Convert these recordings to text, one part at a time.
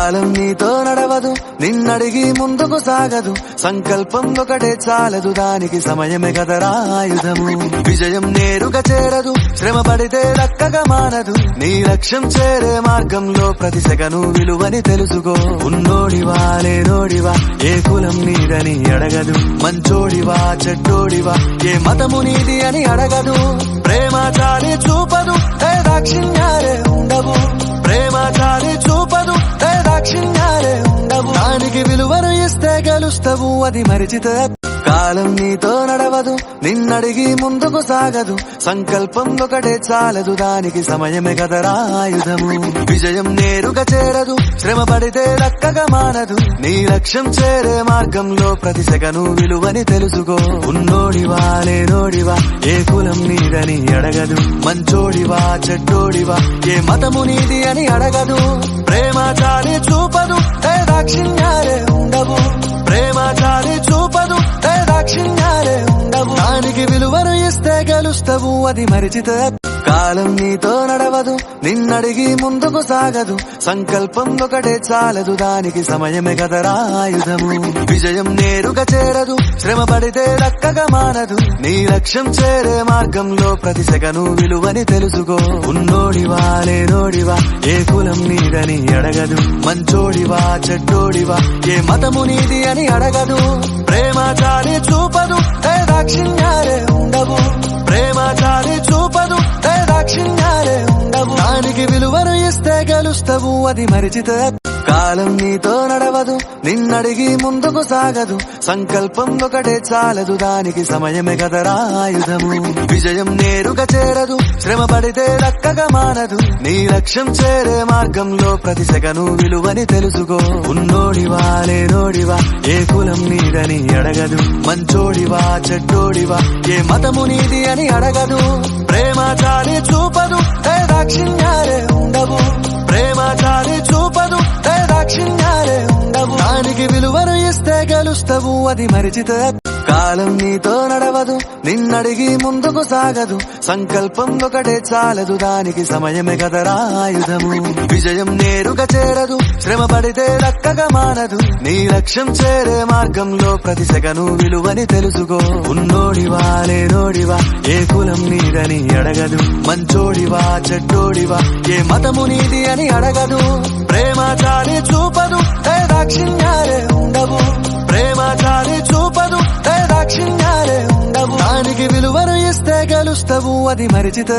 కాలం నీతో నడవదు, నిన్నడిగి ముందుకు సాగదు. సంకల్పం ఒకటే చాలదు, దానికి సమయమే కదరా ఆయుధము. విజయం నేరుగా చేరదు, శ్రమ పడితే దక్కగా మానదు. నీ లక్ష్యం చేరే మార్గంలో ప్రతి సెకను విలువని తెలుసుకో. ఉన్నోడివా లేనోడివా, ఏ కులం నీదని అడగదు. మంచోడివా చెడ్డోడివా, ఏ మతము నీది అని అడగదు. ప్రేమ చాలి చూపదు, దాక్షిణ్యాలే ఉండవు. ప్రేమ చాలి చూపదు, దాక్షిణ్యాలే ఉండవు. దానికి విలువను ఇస్తే గెలుస్తావు, అది మరిచితే. కాలం నీతో నడవదు, నిన్నడిగి ముందుకు సాగదు. సంకల్పం ఒకటే చాలదు, దానికి సమయమే కదరా ఆయుధము. విజయం నేరుగా చేరదు, శ్రమ పడితే దక్కగా మానదు. నీ లక్ష్యం చేరే మార్గంలో ప్రతి సెకను విలువని తెలుసుకో. ఉన్నోడివా లేనోడివా, ఏ కులం నీదని అడగదు. మంచోడివా చెడ్డోడివా, ఏ మతము నీది అని అడగదు. ప్రేమ చాలి చూపదు, దాక్షిణ్యాలే ఉండవు. ప్రేమ చాలి చూపదు, దాక్షిణ్యాలే ఉండవు. దానికి విలువను ఇస్తే గెలుస్తావు, అది మరిచితే. కాలం నీతో నడవదు, నిన్నడిగి ముందుకు సాగదు. సంకల్పం ఒకటే చాలదు, దానికి సమయమే కదరా ఆయుధము. విజయం నేరుగా చేరదు, శ్రమ పడితే దక్కగా మానదు. నీ లక్ష్యం చేరే మార్గంలో ప్రతి సెకను విలువని తెలుసుకో. ఉన్నోడివా లేనోడివా, ఏ కులం నీదని అడగదు. మంచోడివా చెడ్డోడివా, ఏ మతము నీది అని అడగదు. ప్రేమ చాలి చూపదు, దాక్షిణ్యాలే ఉండవు. ప్రేమ చాలి చూపదు, దాక్షిణ్యాలే ఉండవు. దానికి విలువను ఇస్తే గెలుస్తావు, అది మరిచితే. కాలం నీతో నడవదు, నిన్నడిగి ముందుకు సాగదు. సంకల్పం ఒకటే చాలదు, దానికి సమయమే కదరా ఆయుధము. విజయం నేరుగా చేరదు, శ్రమ పడితే దక్కగా మానదు. నీ లక్ష్యం చేరే మార్గంలో ప్రతి సెకను విలువని తెలుసుకో. ఉన్నోడివా లేనోడివా, ఏ కులం నీదని అడగదు. మంచోడివా చెడ్డోడివా, ఏ మతము నీది అని అడగదు. ప్రేమ చాలి చూపదు, దాక్షిణ్యాలే ఉండవు. ప్రేమ చాలి చూపదు, దాక్షిణ్యాలే ఉండవు. దానికి విలువను ఇస్తే గెలుస్తావు, అది మరిచితే. కాలం నీతో నడవదు, నిన్నడిగి ముందుకు సాగదు. సంకల్పం ఒకటే చాలదు, దానికి సమయమే కదరా ఆయుధము. విజయం నేరుగా చేరదు, శ్రమ పడితే దక్కగా మానదు. నీ లక్ష్యం చేరే మార్గంలో ప్రతి సెకను విలువని తెలుసుకో. ఉన్నోడివా లేనోడివా, ఏ కులం నీదని అడగదు. మంచోడివా చెడ్డోడివా, ఏ మతము నీది అని అడగదు. ప్రేమ చాలి చూపదు, దాక్షిణ్యాలే ఉండవు. ప్రేమ చాలి చూపదు, దాక్షిణ్యాలే ఉండవు. దానికి విలువను ఇస్తే గెలుస్తావు, అది మరిచితే.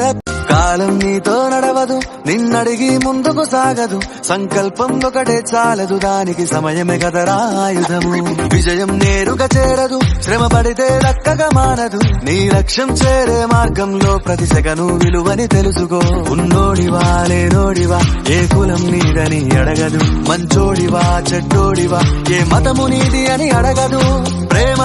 కాలం నీతో నడవదు, నిన్నడిగి ముందుకు సాగదు. సంకల్పం ఒకటే చాలదు, దానికి సమయమే కదరా ఆయుధము. విజయం నేరుగా చేరదు, శ్రమ పడితే దక్కగా మానదు. నీ లక్ష్యం చేరే మార్గంలో ప్రతి సెకను విలువని తెలుసుకో. ఉన్నోడివా లేనోడివా, ఏ కులం నీదని అడగదు. మంచోడివా చెడ్డోడివా, ఏ మతము నీది అని అడగదు. ప్రేమ